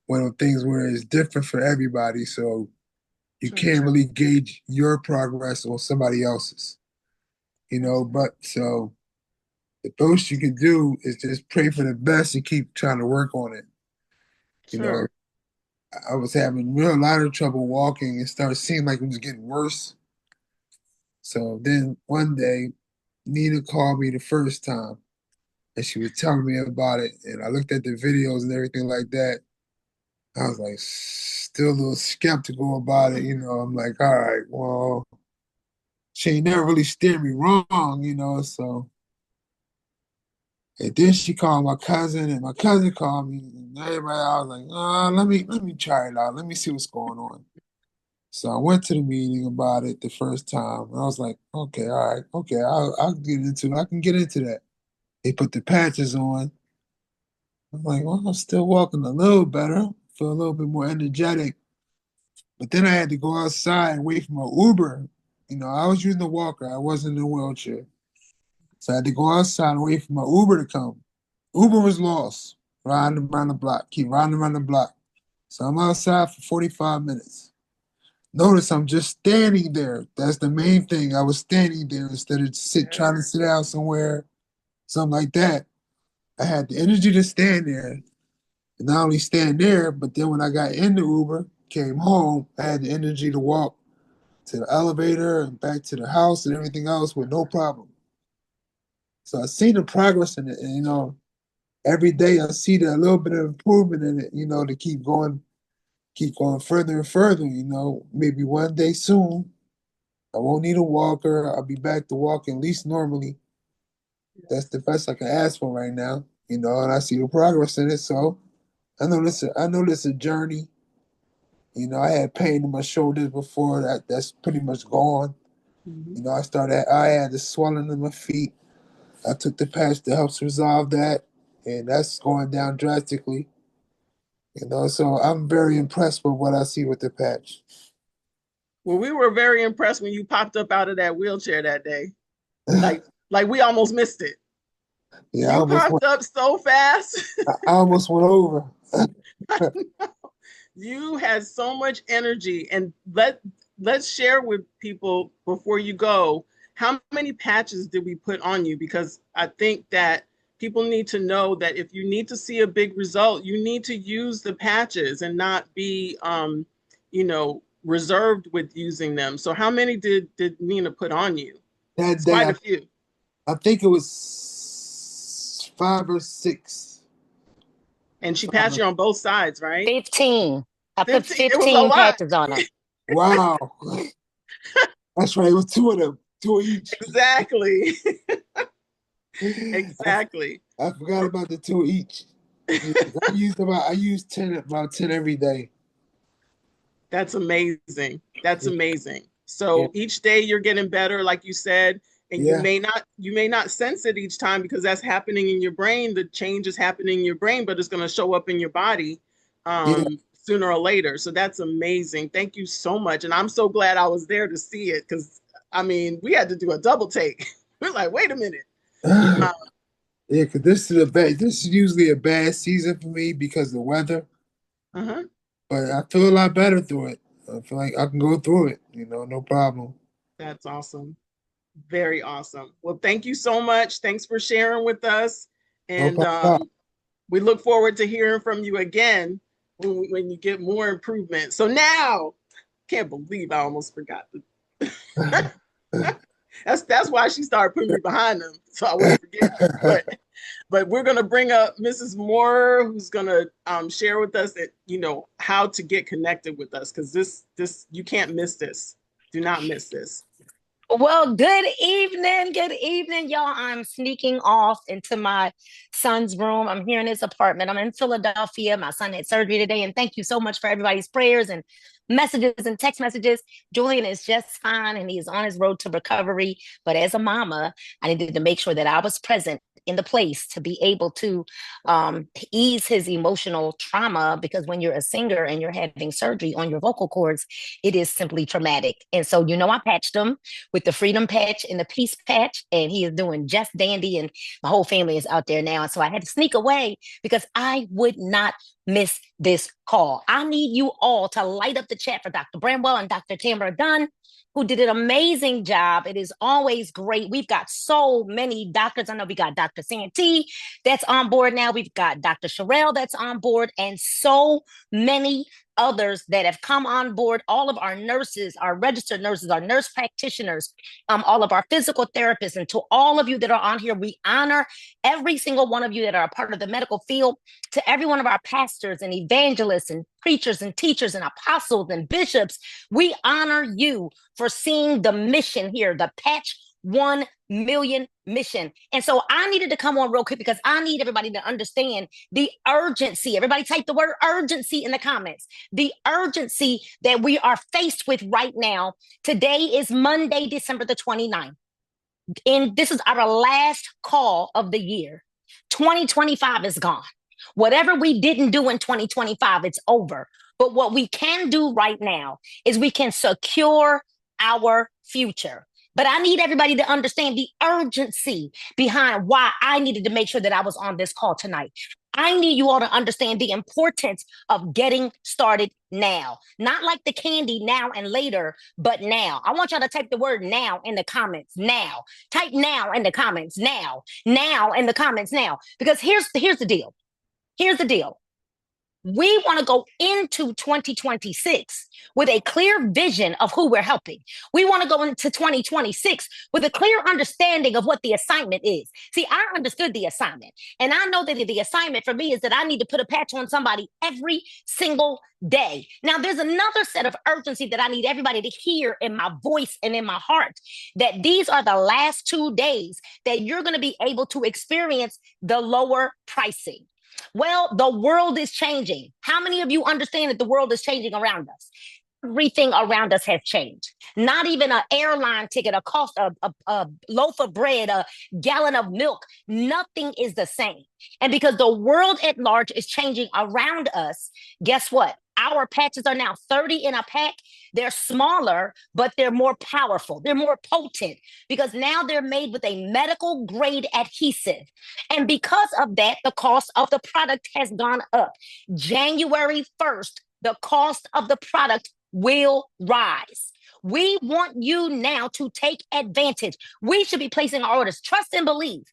Speaker 7: one of the things where it's different for everybody. So you can't really gauge your progress on somebody else's, but so the most you can do is just pray for the best and keep trying to work on it.
Speaker 5: Sure.
Speaker 7: I was having a lot of trouble walking and started seeing like it was getting worse. So then one day, Nina called me the first time and she was telling me about it. And I looked at the videos and everything like that. I was like, still a little skeptical about it. I'm like, all right, well, she ain't never really steered me wrong, so. And then she called my cousin, and my cousin called me, and everybody, I was like, let me try it out. Let me see what's going on. So I went to the meeting about it the first time. And I was like, okay, all right, okay, I'll get into it. I can get into that. They put the patches on. I'm like, well, I'm still walking a little better, feel a little bit more energetic. But then I had to go outside and wait for my Uber. I was using the walker. I wasn't in a wheelchair. So I had to go outside and wait for my Uber to come. Uber was lost, riding around the block, keep riding around the block. So I'm outside for 45 minutes. Notice I'm just standing there. That's the main thing. I was standing there instead of trying to sit down somewhere, something like that. I had the energy to stand there. And not only stand there, but then when I got in the Uber, came home, I had the energy to walk to the elevator and back to the house and everything else with no problem. So I see the progress in it. And, every day I see that a little bit of improvement in it, to keep going further and further, maybe one day soon I won't need a walker. I'll be back to walking at least normally. That's the best I can ask for right now, and I see the progress in it. So I know this is a journey. I had pain in my shoulders before that's pretty much gone.
Speaker 5: Mm-hmm.
Speaker 7: I had the swelling in my feet. I took the patch that helps resolve that, and that's going down drastically. So I'm very impressed with what I see with the patch.
Speaker 5: Well, we were very impressed when you popped up out of that wheelchair that day. Like we almost missed it.
Speaker 7: Yeah,
Speaker 5: You popped up so fast.
Speaker 7: I almost went over.
Speaker 5: You had so much energy. And let's share with people before you go, how many patches did we put on you? Because I think that people need to know that if you need to see a big result, you need to use the patches and not be reserved with using them. So how many did Nina put on you?
Speaker 7: That
Speaker 5: It's
Speaker 7: day,
Speaker 5: quite a few.
Speaker 7: I think it was 5 or 6.
Speaker 5: And she
Speaker 7: Five
Speaker 5: patched
Speaker 7: or-
Speaker 5: you on both sides, right?
Speaker 3: 15. I put
Speaker 5: 15. It was a
Speaker 3: 15
Speaker 5: lot.
Speaker 3: patches on her.
Speaker 7: Wow. That's right. It was 2 of them, 2 each.
Speaker 5: Exactly.
Speaker 7: I,
Speaker 5: Exactly.
Speaker 7: I forgot about the 2 each. Yeah, I used 10, about 10 every day.
Speaker 5: That's amazing. That's
Speaker 7: Yeah,
Speaker 5: amazing.
Speaker 7: yeah.
Speaker 5: So each day you're getting better, like you said. And you may not sense it each time because that's happening in your brain. The change is happening in your brain, but it's going to show up in your body sooner or later. So that's amazing. Thank you so much. And I'm so glad I was there to see it because, I mean, we had to do a double take. We're like, wait a minute.
Speaker 7: Yeah, because this is usually a bad season for me because of the weather. But I feel a lot better through it. I feel like I can go through it, no problem.
Speaker 5: That's awesome. Very awesome. Well, thank you so much. Thanks for sharing with us. And we look forward to hearing from you again when you get more improvement. So now, can't believe I almost forgot. That's why she started putting me behind them, so I wouldn't forget. But we're gonna bring up Mrs. Moore, who's gonna share with us that how to get connected with us, because this you can't miss this. Do not miss this.
Speaker 3: Well, good evening, y'all. I'm sneaking off into my son's room. I'm here in his apartment. I'm in Philadelphia. My son had surgery today, and thank you so much for everybody's prayers and messages and text messages. Julian is just fine, and he's on his road to recovery. But as a mama, I needed to make sure that I was present in the place to be able to ease his emotional trauma, because when you're a singer and you're having surgery on your vocal cords, it is simply traumatic. And so, I patched him with the Freedom Patch and the Peace Patch, and he is doing just dandy, and my whole family is out there now. And so I had to sneak away because I would not miss this call. I need you all to light up the chat for Dr. Bramwell and Dr. Tamara Dunn, who did an amazing job. It is always great. We've got so many doctors. I know we got Dr. Santee that's on board now. We've got Dr. Sherelle that's on board, and so many others that have come on board. All of our nurses, our registered nurses, our nurse practitioners, all of our physical therapists, and to all of you that are on here, we honor every single one of you that are a part of the medical field. To every one of our pastors and evangelists and preachers and teachers and apostles and bishops, we honor you for seeing the mission here, the Patch 1 million mission. And so I needed to come on real quick because I need everybody to understand the urgency. Everybody type the word urgency in the comments. The urgency that we are faced with right now. Today is Monday, December the 29th. And this is our last call of the year. 2025 is gone. Whatever we didn't do in 2025, it's over. But what we can do right now is we can secure our future. But I need everybody to understand the urgency behind why I needed to make sure that I was on this call tonight. I need you all to understand the importance of getting started now. Not like the candy now and later, but now. I want y'all to type the word now in the comments. Now. Type now in the comments. Now. Now in the comments now. Because here's the deal. Here's the deal. We want to go into 2026 with a clear vision of who we're helping. We want to go into 2026 with a clear understanding of what the assignment is. See, I understood the assignment, and I know that the assignment for me is that I need to put a patch on somebody every single day. Now, there's another set of urgency that I need everybody to hear in my voice and in my heart, that these are the last 2 days that you're going to be able to experience the lower pricing. Well, the world is changing. How many of you understand that the world is changing around us? Everything around us has changed. Not even an airline ticket, a cost of a loaf of bread, a gallon of milk. Nothing is the same. And because the world at large is changing around us, guess what? Our patches are now 30 in a pack. They're smaller, but they're more powerful. They're more potent because now they're made with a medical grade adhesive. And because of that, the cost of the product has gone up. January 1st, the cost of the product will rise. We want you now to take advantage. We should be placing our orders. Trust and believe.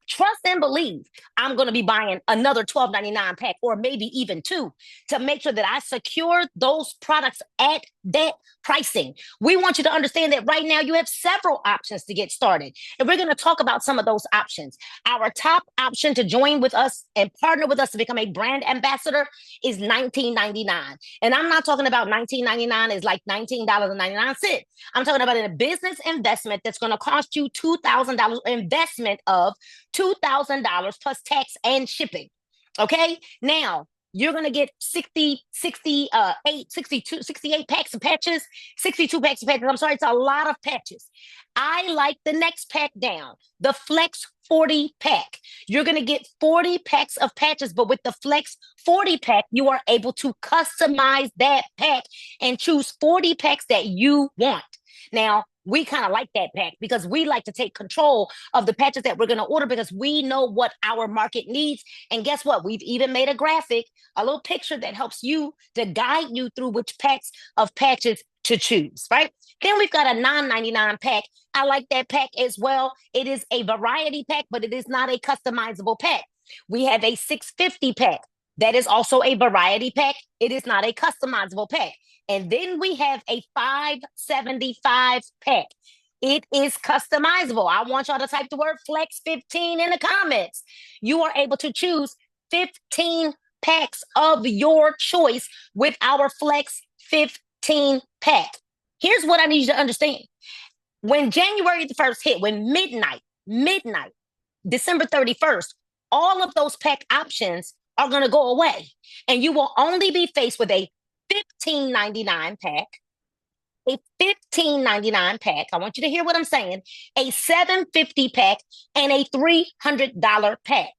Speaker 3: Trust and believe I'm going to be buying another $12.99 pack, or maybe even 2, to make sure that I secure those products at that pricing. We want you to understand that right now you have several options to get started. And we're going to talk about some of those options. Our top option to join with us and partner with us to become a brand ambassador is $19.99. And I'm not talking about $19.99 is like $19.99. I'm talking about a business investment that's going to cost you $2,000 investment of $2,000 plus tax and shipping. Okay. Now, you're going to get 68 packs of patches, 62 packs of patches. I'm sorry, it's a lot of patches. I like the next pack down, the Flex 40 pack. You're going to get 40 packs of patches, but with the Flex 40 pack, you are able to customize that pack and choose 40 packs that you want. Now, we kind of like that pack because we like to take control of the patches that we're going to order because we know what our market needs. And guess what? We've even made a graphic, a little picture that helps you to guide you through which packs of patches to choose, right? Then we've got a $9.99 pack. I like that pack as well. It is a variety pack, but it is not a customizable pack. We have a $6.50 pack. That is also a variety pack. It is not a customizable pack. And then we have a $5.75 pack. It is customizable. I want y'all to type the word Flex 15 in the comments. You are able to choose 15 packs of your choice with our Flex 15 pack. Here's what I need you to understand. When January the 1st hit, when midnight, December 31st, all of those pack options are going to go away. And you will only be faced with a $15.99 pack, a $15.99 pack. I want you to hear what I'm saying. A $7.50 pack and a $300 pack.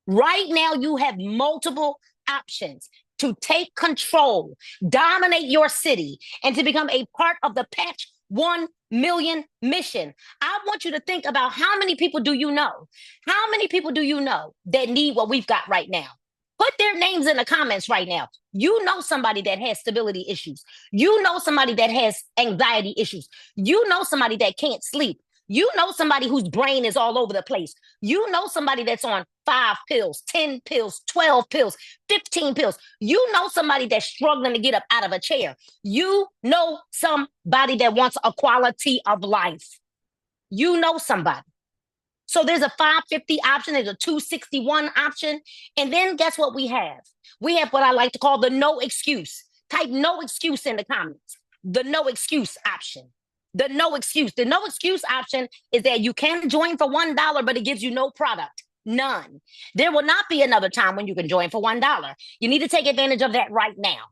Speaker 3: Right now, you have multiple options to take control, dominate your city, and to become a part of the Patch 1 million mission. I want you to think about how many people do you know? How many people do you know that need what we've got right now? Put their names in the comments right now. You know somebody that has stability issues. You know somebody that has anxiety issues. You know somebody that can't sleep. You know somebody whose brain is all over the place. You know somebody that's on 5 pills, 10 pills, 12 pills, 15 pills. You know somebody that's struggling to get up out of a chair. You know somebody that wants a quality of life. You know somebody. So there's a $5.50 option, there's a $2.61 option. And then guess what we have? We have what I like to call the no excuse. Type no excuse in the comments. The no excuse option. The no excuse. The no excuse option is that you can join for $1, but it gives you no product. None. There will not be another time when you can join for $1. You need to take advantage of that right now.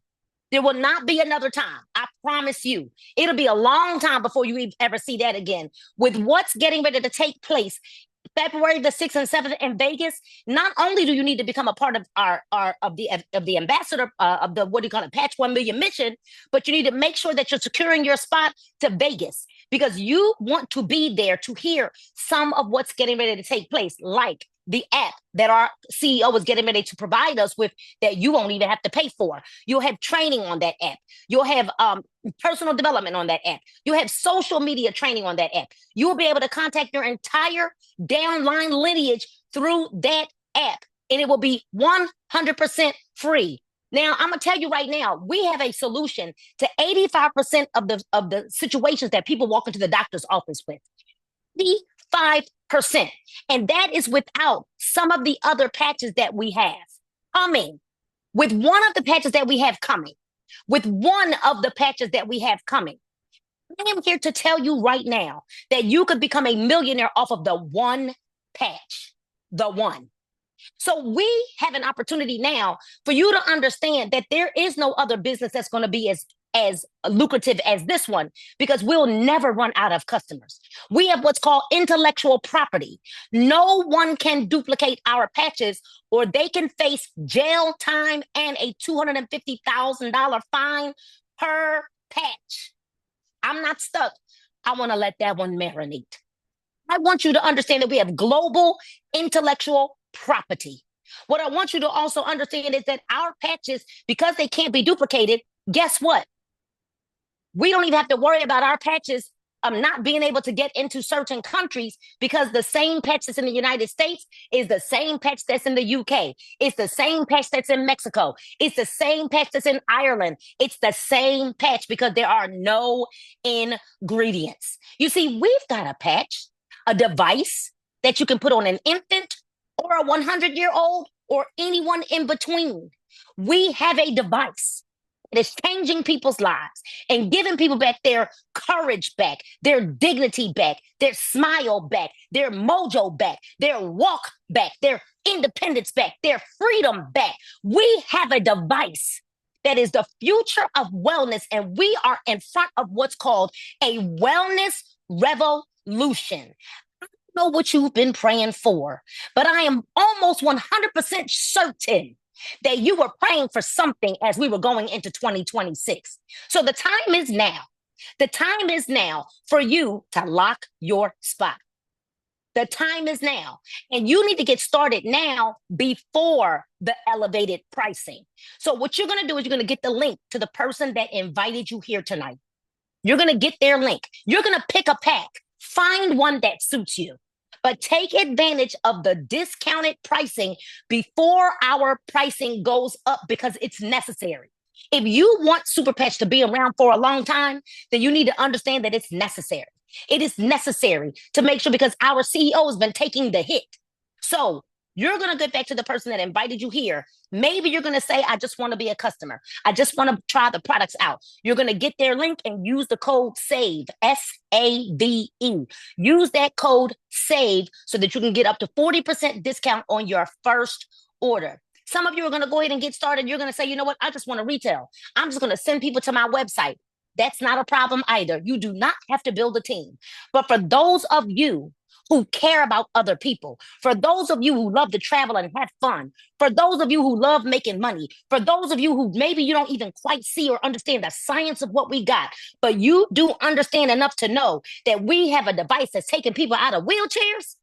Speaker 3: There will not be another time. I promise you. It'll be a long time before you ever see that again. With what's getting ready to take place February the 6th and 7th in Vegas, not only do you need to become a part of the ambassador of the, what do you call it, Patch 1 million mission, but you need to make sure that you're securing your spot to Vegas because you want to be there to hear some of what's getting ready to take place, like the app that our CEO is getting ready to provide us with that you won't even have to pay for. You'll have training on that app. You'll have personal development on that app. You'll have social media training on that app. You'll be able to contact your entire downline lineage through that app, and it will be 100% free. Now, I'm gonna tell you right now, we have a solution to 85% of the situations that people walk into the doctor's office with. 85%. And that is without some of the other patches that we have coming. With one of the patches that we have coming, with one of the patches that we have coming, I am here to tell you right now that you could become a millionaire off of the one patch, the one. So we have an opportunity now for you to understand that there is no other business that's going to be as lucrative as this one because we'll never run out of customers. We have what's called intellectual property. No one can duplicate our patches or they can face jail time and a $250,000 fine per patch. I'm not stuck. I want to let that one marinate. I want you to understand that we have global intellectual property. What I want you to also understand is that our patches, because they can't be duplicated, guess what? We don't even have to worry about our patches not being able to get into certain countries because the same patch that's in the United States is the same patch that's in the UK. It's the same patch that's in Mexico. It's the same patch that's in Ireland. It's the same patch because there are no ingredients. You see, we've got a patch, a device that you can put on an infant or a 100-year-old or anyone in between. We have a device It is changing people's lives and giving people back their courage back, their dignity back, their smile back, their mojo back, their walk back, their independence back, their freedom back. We have a device that is the future of wellness, and we are in front of what's called a wellness revolution. I don't know what you've been praying for, but I am almost 100% certain that you were praying for something as we were going into 2026. So the time is now. The time is now for you to lock your spot. The time is now. And you need to get started now before the elevated pricing. So what you're going to do is you're going to get the link to the person that invited you here tonight. You're going to get their link. You're going to pick a pack. Find one that suits you. But take advantage of the discounted pricing before our pricing goes up, because it's necessary. If you want Superpatch to be around for a long time, then you need to understand that it's necessary. It is necessary to make sure, because our CEO has been taking the hit. So you're going to get back to the person that invited you here. Maybe you're going to say, I just want to be a customer. I just want to try the products out. You're going to get their link and use the code SAVE, SAVE. Use that code SAVE so that you can get up to 40% discount on your first order. Some of you are going to go ahead and get started. You're going to say, you know what? I just want to retail. I'm just going to send people to my website. That's not a problem either. You do not have to build a team. But for those of you who care about other people, for those of you who love to travel and have fun, for those of you who love making money, for those of you who maybe you don't even quite see or understand the science of what we got, but you do understand enough to know that we have a device that's taking people out of wheelchairs,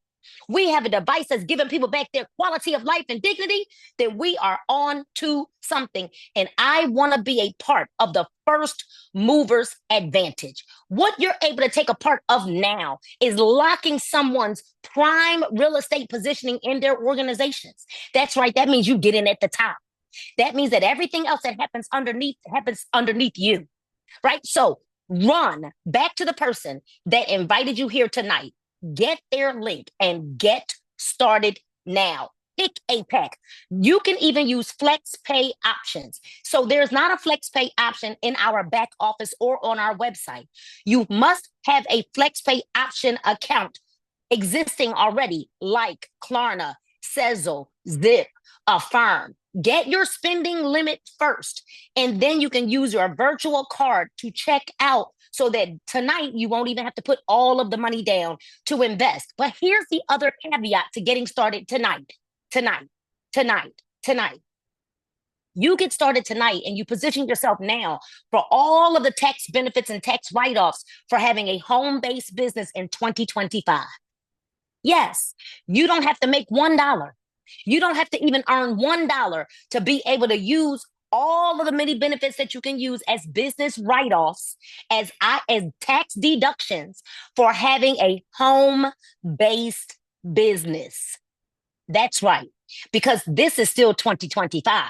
Speaker 3: we have a device that's giving people back their quality of life and dignity, then we are on to something. And I want to be a part of the first movers advantage. What you're able to take a part of now is locking someone's prime real estate positioning in their organizations. That's right. That means you get in at the top. That means that everything else that happens underneath you, right? So run back to the person that invited you here tonight. Get their link and get started now. Pick a pack. You can even use flex pay options. So there's not a flex pay option in our back office or on our website. You must have a flex pay option account existing already, like Klarna, Sezzle, Zip, Affirm. Get your spending limit first, and then you can use your virtual card to check out, so that tonight you won't even have to put all of the money down to invest. But here's the other caveat to getting started tonight. You get started tonight and you position yourself now for all of the tax benefits and tax write-offs for having a home-based business in 2025. Yes, you don't have to make $1. You don't have to even earn $1 to be able to use all of the many benefits that you can use as business write-offs, as tax deductions for having a home-based business. That's right, because this is still 2025.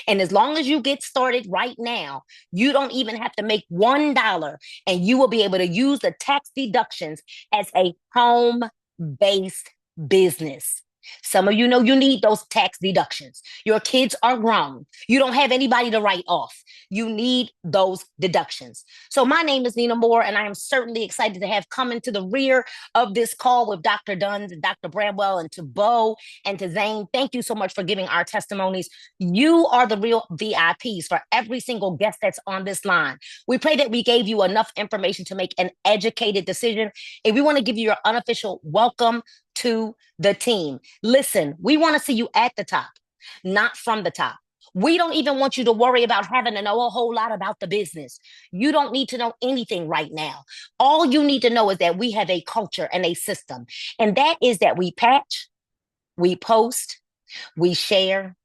Speaker 3: And as long as you get started right now, you don't even have to make $1, and you will be able to use the tax deductions as a home-based business. Some of you know you need those tax deductions. Your kids are grown. You don't have anybody to write off. You need those deductions. So my name is Nina Moore, and I am certainly excited to have come into the rear of this call with Dr. Duns and Dr. Bramwell, and to Bo and to Zane. Thank you so much for giving our testimonies. You are the real VIPs for every single guest that's on this line. We pray that we gave you enough information to make an educated decision, and we want to give you your unofficial welcome to the team. Listen, we want to see you at the top, not from the top. We don't even want you to worry about having to know a whole lot about the business. You don't need to know anything right now. All you need to know is that we have a culture and a system, and that is that we patch, we post, we share,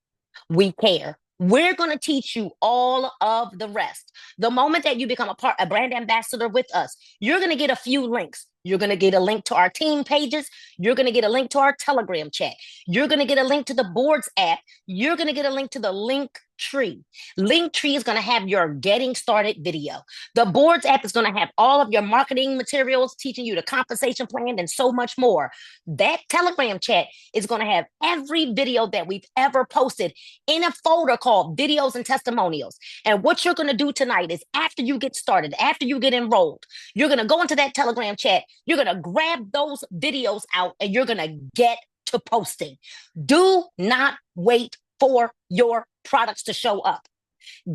Speaker 3: we care. We're going to teach you all of the rest. The moment that you become a brand ambassador with us, you're going to get a few links. You're going to get a link to our team pages. You're going to get a link to our Telegram chat. You're going to get a link to the boards app. You're going to get a link to the link Linktree. Linktree is going to have your getting started video. The Boards app is going to have all of your marketing materials, teaching you the compensation plan and so much more. That Telegram chat is going to have every video that we've ever posted in a folder called videos and testimonials. And what you're going to do tonight is after you get started, after you get enrolled, you're going to go into that Telegram chat. You're going to grab those videos out and you're going to get to posting. Do not wait for your products to show up.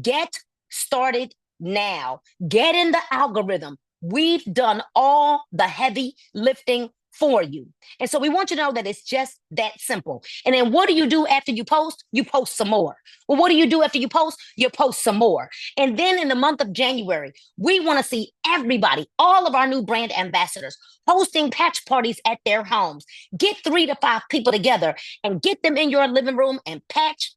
Speaker 3: Get started now. Get in the algorithm. We've done all the heavy lifting for you. And so we want you to know that it's just that simple. And then what do you do after you post? You post some more. Well, what do you do after you post? You post some more. And then in the month of January, we want to see everybody, all of our new brand ambassadors, hosting patch parties at their homes. Get 3 to 5 people together and get them in your living room and patch.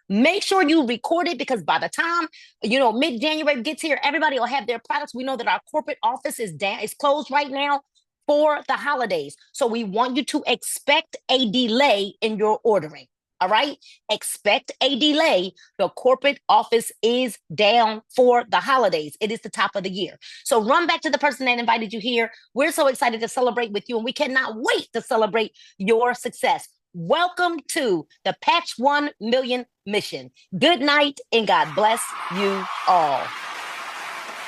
Speaker 3: Make sure you record it, because by the time, mid-January gets here, everybody will have their products. We know that our corporate office is closed right now for the holidays. So we want you to expect a delay in your ordering. All right? Expect a delay. The corporate office is down for the holidays. It is the top of the year. So run back to the person that invited you here. We're so excited to celebrate with you, and we cannot wait to celebrate your success. Welcome to the Patch 1 Million mission. Good night, and God bless you all.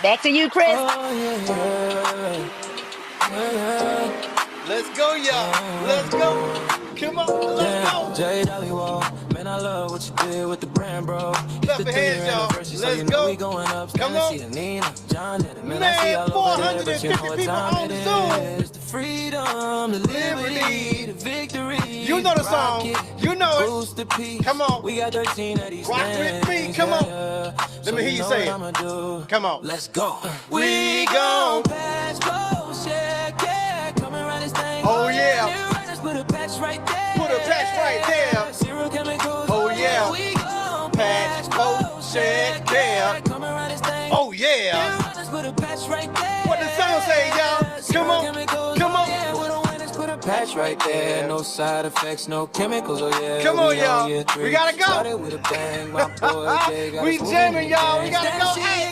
Speaker 3: Back to you, Chris.
Speaker 1: Let's go, y'all. Let's go. Come on, let's go.
Speaker 8: Man, I love what you did with the brand, bro.
Speaker 1: Clap your hands, y'all. Let's go. Come on. Man, 450 people on Zoom.
Speaker 8: The freedom, the liberty, the victory.
Speaker 1: You know the song. You know it. Come on.
Speaker 8: We got 13 of these.
Speaker 1: Rock with me. Come on. Let me hear you say it. Come on.
Speaker 8: Let's go.
Speaker 1: We gon'
Speaker 8: patch bullshit, yeah. Coming around this thing.
Speaker 1: Oh, yeah.
Speaker 8: Put a patch right there.
Speaker 1: Put a patch right there.
Speaker 8: Zero chemicals.
Speaker 1: Oh, yeah.
Speaker 8: We gon'
Speaker 1: Patch, bullshit, yeah.
Speaker 8: Coming around this thing.
Speaker 1: Oh, yeah.
Speaker 8: Put a patch right there.
Speaker 1: What the song say, y'all? Come on. Come on.
Speaker 8: Put a patch right there. No side effects, no chemicals. Oh, yeah.
Speaker 1: Come on, y'all. We gotta go.
Speaker 8: Started with a bang. My boy,
Speaker 1: We jamming, y'all. We gotta go. Hey.